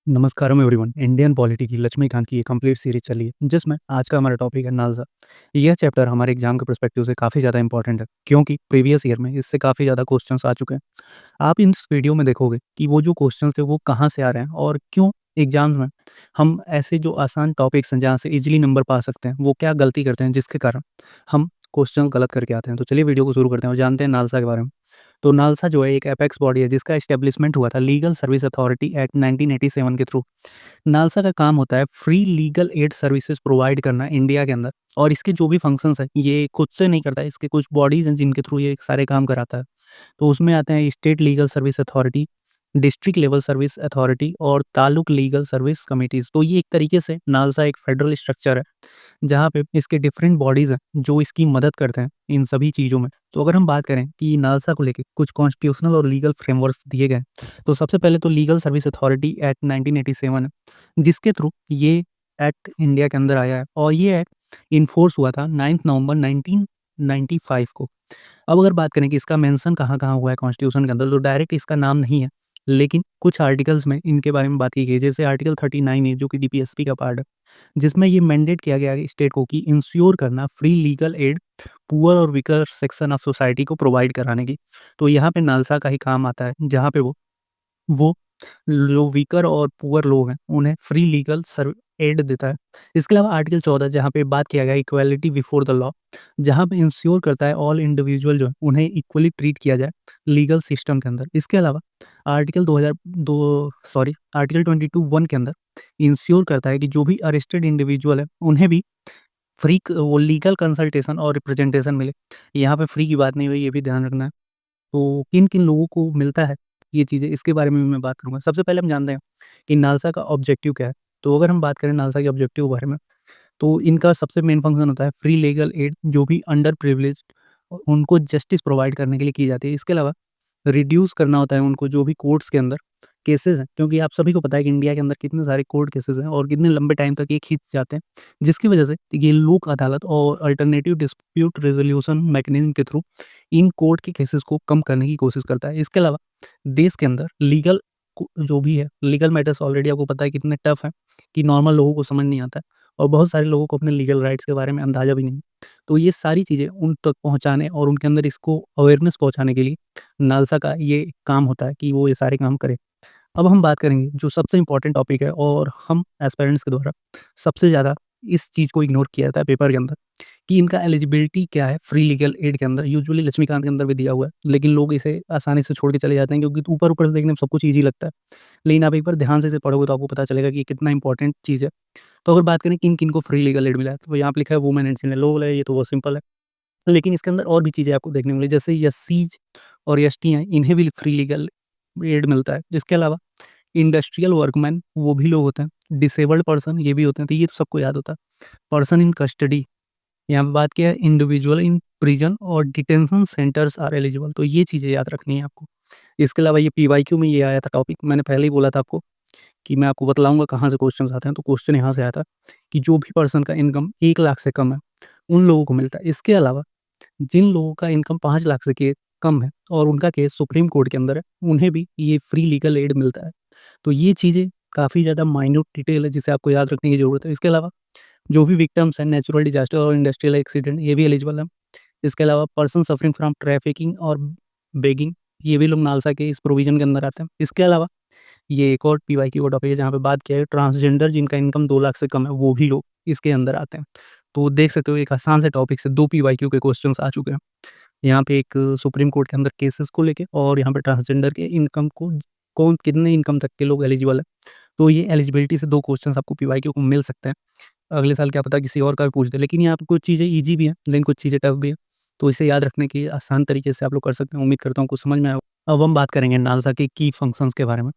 नमस्कारम everyone. Indian polity की लक्ष्मीकांत की ये कंप्लीट सीरीज चली है जिसमें आज का हमारा टॉपिक है नालसा। यह चैप्टर हमारे एग्जाम के पर्सपेक्टिव से काफ़ी ज़्यादा इंपॉर्टेंट है क्योंकि प्रीवियस ईयर में इससे काफ़ी ज़्यादा क्वेश्चंस आ चुके हैं। आप इस वीडियो में देखोगे कि वो जो क्वेश्चंस थे वो कहाँ से आ रहे हैं और क्यों एग्जाम्स में हम ऐसे जो आसान टॉपिक्स हैं जहाँ से इजीली नंबर पा सकते हैं वो क्या गलती करते हैं जिसके कारण हम क्वेश्चन गलत करके आते हैं। तो चलिए वीडियो को शुरू करते हैं और जानते हैं नालसा के बारे में। तो नालसा जो है एक एपेक्स बॉडी है जिसका एस्टेब्लिशमेंट हुआ था लीगल सर्विस अथॉरिटी एक्ट 1987 के थ्रू। नालसा का काम होता है free legal aid services provide करना इंडिया के अंदर, और इसके जो भी फंक्शंस हैं ये खुद से नहीं करता है, इसके कुछ बॉडीज हैं जिनके थ्रू ये सारे काम कराता है। तो उसमें आते हैं state legal service authority, district level service authority और तालुक लीगल सर्विस कमिटीज़। तो ये एक तरीके से नालसा एक फेडरल स्ट्रक्चर है जहाँ पे इसके डिफरेंट बॉडीज़ हैं जो इसकी मदद करते हैं इन सभी चीज़ों में। तो अगर हम बात करें कि नालसा को लेके कुछ कॉन्स्टिट्यूशनल और लीगल फ्रेमवर्क्स दिए गए हैं, तो सबसे पहले तो लीगल सर्विस अथॉरिटी एक्ट 1987 है, जिसके थ्रू ये एक्ट इंडिया के अंदर आया है और ये एक्ट इन्फोर्स हुआ था 9 नवंबर 1995 को। अब अगर बात करें कि इसका मेंशन कहाँ-कहाँ हुआ है कॉन्स्टिट्यूशन के अंदर, तो डायरेक्ट इसका नाम नहीं है, लेकिन कुछ आर्टिकल्स में इनके बारे में बात की गई है। जैसे आर्टिकल 39 है जो कि डीपीएसपी का पार्ट है, जिसमें ये मैंडेट किया गया है स्टेट को कि इंश्योर करना फ्री लीगल एड पुअर और वीकर सेक्शन ऑफ सोसाइटी को प्रोवाइड कराने की। तो यहाँ पे नालसा का ही काम आता है जहाँ पे वो जो वीकर और पुअर लोग हैं, उन्हें फ्री लीगल सर्व एड देता है। इसके अलावा आर्टिकल 14 जहाँ पे बात किया गया है इक्वालिटी बिफोर द लॉ, जहाँ पे इंश्योर करता है ऑल इंडिविजुअल जो है, उन्हें इक्वली ट्रीट किया जाए लीगल सिस्टम के अंदर। इसके अलावा आर्टिकल 2002 सॉरी आर्टिकल 22(1) के अंदर इंश्योर करता है कि जो भी अरेस्टेड इंडिविजुअल है, उन्हें भी फ्री क वो लीगल कंसल्टेशन और रिप्रेजेंटेशन मिले। यहाँ पे फ्री की बात नहीं हुई, ये भी ध्यान रखना है। तो किन-किन लोगों को मिलता है ये चीज़ें, इसके बारे में भी मैं बात करूँगा। सबसे पहले हम जानते हैं कि नालसा का ऑब्जेक्टिव क्या है? तो अगर हम बात करें नालसा के ऑब्जेक्टिव के बारे में, तो इनका सबसे मेन फंक्शन होता है फ्री लीगल एड जो भी अंडर प्रिविलेज्ड उनको जस्टिस प्रोवाइड करने के लिए की जाती है। इसके अलावा रिड्यूस करना होता है उनको जो भी कोर्ट्स के अंदर केसेज़ हैं, क्योंकि आप सभी को पता है कि इंडिया के अंदर कितने सारे कोर्ट केसेज़ हैं और कितने लंबे टाइम तक ये खींच जाते हैं, जिसकी वजह से ये लोक अदालत और अल्टरनेटिव डिस्प्यूट रेज़ोल्यूशन मैकेनिज़्म के थ्रू इन कोर्ट के केसेज़ को कम करने की कोशिश करता है। इसके अलावा देश के अंदर लीगल जो भी है, लीगल मैटर्स ऑलरेडी आपको पता है कितने टफ हैं कि नॉर्मल लोगों को समझ नहीं आता है और बहुत सारे लोगों को अपने लीगल राइट्स के बारे में अंदाज़ा भी नहीं है। तो ये सारी चीज़ें उन तक पहुँचाने और उनके अंदर इसको अवेयरनेस पहुँचाने के लिए नालसा का ये काम होता है कि वो ये सारे काम करे। अब हम बात करेंगे जो सबसे इम्पोर्टेंट टॉपिक है और हम एस्पिरेंट्स के द्वारा सबसे ज़्यादा इस चीज़ को इग्नोर किया जाता है पेपर के अंदर कि इनका एलिजिबिलिटी क्या है फ्री लीगल एड के अंदर। यूजुअली लक्ष्मीकांत के अंदर भी दिया हुआ है, लेकिन लोग इसे आसानी से छोड़ के चले जाते हैं क्योंकि ऊपर-ऊपर से देखने में सब कुछ ईज़ी लगता है। लेकिन आप एक बार ध्यान से इसे पढ़ोगे तो आपको पता चलेगा कि ये कितना इंपॉर्टेंट चीज़ है। तो अगर बात करें किन-किन को फ्री लीगल एड मिला है, तो यहाँ पे लिखा है वुमेन एंड चिल्ड्रन लो है, ये तो बहुत सिंपल है। लेकिन इसके अंदर और भी चीज़ें आपको देखने को मिली, जैसे एससीज और एसटी हैं, इन्हें भी फ्री लीगल एड मिलता है। इसके अलावा इंडस्ट्रियल वर्कमैन वो भी लोग होते हैं, डिसेबल्ड पर्सन ये भी होते हैं, तो ये तो सबको याद होता है। पर्सन इन कस्टडी, यहाँ पे बात किया है इंडिविजुअल इन प्रिजन और डिटेंशन सेंटर्स आर एलिजिबल, तो ये चीज़ें याद रखनी है आपको। इसके अलावा ये पीवाईक्यू में ये आया था टॉपिक, मैंने पहले ही बोला था आपको कि मैं आपको बतलाऊँगा कहाँ से क्वेश्चन्स आते हैं, तो क्वेश्चन यहाँ से आया था कि जो भी पर्सन का इनकम 1 लाख से कम है, उन लोगों को मिलता है। इसके अलावा जिन लोगों का इनकम 5 लाख से के कम है और उनका केस सुप्रीम कोर्ट के अंदर है, उन्हें भी ये फ्री लीगल एड मिलता है। तो ये चीज़ें काफ़ी ज़्यादा माइन्यूट डिटेल है जिसे आपको याद रखने की ज़रूरत है। इसके अलावा जो भी विक्टिम्स हैं नेचुरल डिज़ास्टर और इंडस्ट्रियल एक्सीडेंट ये भी एलिजिबल हैं। इसके अलावा पर्सन सफरिंग फ्रॉम ट्रैफिकिंग और बेगिंग ये भी लोग नालसा के इस प्रोविज़न के अंदर आते हैं। इसके अलावा ये एक और पीवाईक्यू का टॉपिक है जहाँ पे बात किया है ट्रांसजेंडर जिनका इनकम 2 लाख से कम है, वो भी लोग इसके अंदर आते हैं। तो देख सकते हो एक आसान से टॉपिक से 2 पीवाईक्यू के क्वेश्चन्स आ चुके हैं। यहाँ पे एक सुप्रीम कोर्ट के अंदर केसेस को लेके और यहाँ पे ट्रांसजेंडर के इनकम को कौन कितने इनकम तक के लोग एलिजिबल है। तो ये एलिजिबिलिटी से 2 क्वेश्चन्स आपको पीवाईक्यू को मिल सकते हैं। अगले साल क्या पता किसी और का भी पूछ दे, लेकिन यहाँ पे कुछ चीज़ें ईज़ी भी हैं, लेकिन कुछ चीज़ें टफ भी हैं। तो इसे याद रखने के आसान तरीके से आप लोग कर सकते हैं। उम्मीद करता हूँ कुछ समझ में आया हो। अब हम बात करेंगे नालसा के की फंक्शंस के बारे में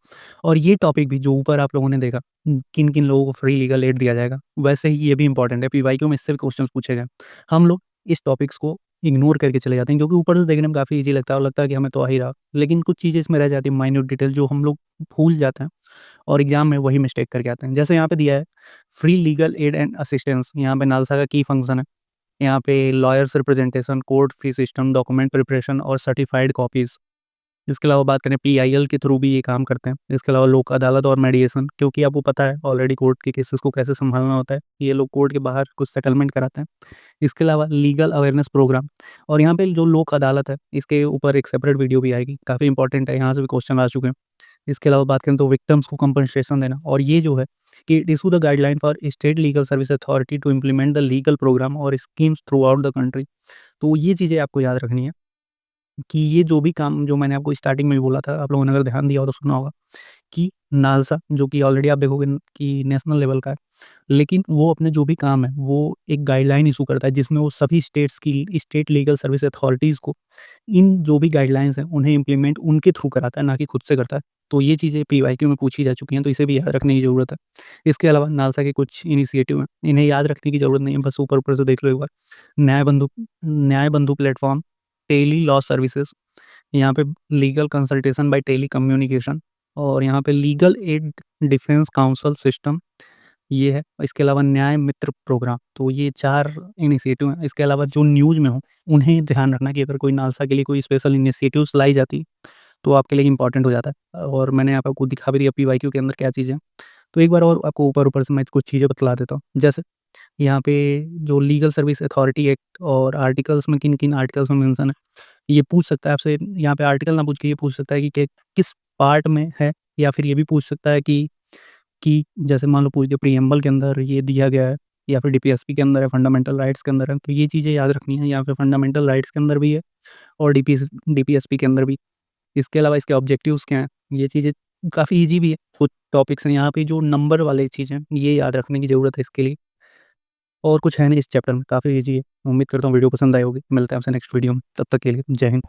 और ये टॉपिक भी जो ऊपर आप लोगों ने देखा, किन-किन लोगों को फ्री लीगल एड दिया जाएगा, वैसे ही ये भी इम्पोर्टेंट है। पीवाईक्यू में इससे भी क्वेश्चन्स पूछे गए। हम लोग इस टॉपिक्स को इग्नोर करके चले जाते हैं क्योंकि ऊपर से देखने में काफ़ी ईज़ी लगता है और लगता है कि हमें तो आ ही रहा। लेकिन कुछ चीज़ें इसमें रह जाती हैं माइन्यूट डिटेल जो हम लोग भूल जाते हैं और एग्ज़ाम में वही मिस्टेक करके आते हैं। जैसे यहाँ पे दिया है free legal aid and assistance, यहाँ पे नालसा का की फंक्शन है। यहाँ पे lawyers representation, court fee system, document preparation और सर्टिफाइड कॉपीज़ इसके अलावा बात करें पीआईएल के थ्रू भी ये काम करते हैं। इसके अलावा लोक अदालत और मेडिएशन, क्योंकि आपको पता है ऑलरेडी कोर्ट के केसेस को कैसे संभालना होता है, ये लोग कोर्ट के बाहर कुछ सेटलमेंट कराते हैं। इसके अलावा लीगल अवेयरनेस प्रोग्राम, और यहाँ पे जो लोक अदालत है इसके ऊपर एक सेपरेट वीडियो भी आएगी, काफ़ी इंपॉर्टेंट है, यहाँ से भी क्वेश्चन आ चुके हैं। इसके अलावा बात करें तो विक्टिम्स को कंपनसेशन देना, और ये जो है कि it issue the guideline for state legal service authority to implement the legal program और schemes throughout the country. तो ये चीज़ें आपको याद रखनी है कि ये जो भी काम जो मैंने आपको स्टार्टिंग में भी बोला था, आप लोगों ने अगर ध्यान दिया हो तो सुना होगा कि नालसा, जो कि ऑलरेडी आप देखोगे कि नेशनल लेवल का है, लेकिन वो अपने जो भी काम है वो एक गाइडलाइन इशू करता है, जिसमें वो सभी स्टेट्स की स्टेट लीगल सर्विस अथॉरिटीज़ को इन जो भी गाइडलाइंस हैं उन्हें इम्प्लीमेंट उनके थ्रू कराता है, ना कि खुद से करता है। तो ये चीज़ें पीवाईक्यू में पूछी जा चुकी हैं, तो इसे भी याद रखने की ज़रूरत है। इसके अलावा नालसा के कुछ इनिशिएटिव हैं, इन्हें याद रखने की ज़रूरत नहीं है, बस ऊपर-ऊपर से देख लो एक बार। न्याय बंधु प्लेटफ़ॉर्म, टेली लॉ सर्विसेज़, यहाँ पे legal consultation by telecommunication, और यहाँ पे legal aid defence counsel system, ये है। इसके अलावा न्याय मित्र प्रोग्राम, तो ये 4 इनिशिएटिव हैं। इसके अलावा जो न्यूज़ में हो, उन्हें ध्यान रखना कि अगर कोई नालसा के लिए कोई स्पेशल इनिशिएटिव्स लाई जाती, तो आपके लिए इम्पोर्टेंट हो जाता है। और मैंने आपको दिखा भी दिया पीवाईक्यू के अंदर क्या चीज़ें हैं। तो एक बार और आपको ऊपर-ऊपर से मैं कुछ चीज़ें बतला देता हूँ। जैसे यहाँ पे जो लीगल सर्विस अथॉरिटी एक्ट और आर्टिकल्स में किन-किन आर्टिकल्स में मेंशन है, ये पूछ सकता है आपसे। यहाँ पे आर्टिकल ना पूछ के ये पूछ सकता है कि किस पार्ट में है, या फिर ये भी पूछ सकता है कि जैसे मान लो पूछ दिया प्रीएम्बल के अंदर ये दिया गया है, या फिर डीपीएसपी के अंदर है, फंडामेंटल राइट्स के अंदर है। तो ये चीज़ें याद रखनी है, यहाँ पे फंडामेंटल राइट्स के अंदर भी है और डीपीएसपी के अंदर भी। इसके अलावा इसके ऑब्जेक्टिव्स क्या हैं, ये चीज़ें काफ़ी ईज़ी भी है। कुछ टॉपिक्स हैं यहाँ पे जो नंबर वाले चीज़ें हैं, ये याद रखने की ज़रूरत है इसके लिए। और कुछ है नहीं इस चैप्टर में, काफ़ी ईज़ी है। उम्मीद करता हूँ वीडियो पसंद आई होगी। मिलते हैं आपसे नेक्स्ट वीडियो में, तब तक के लिए जय हिंद।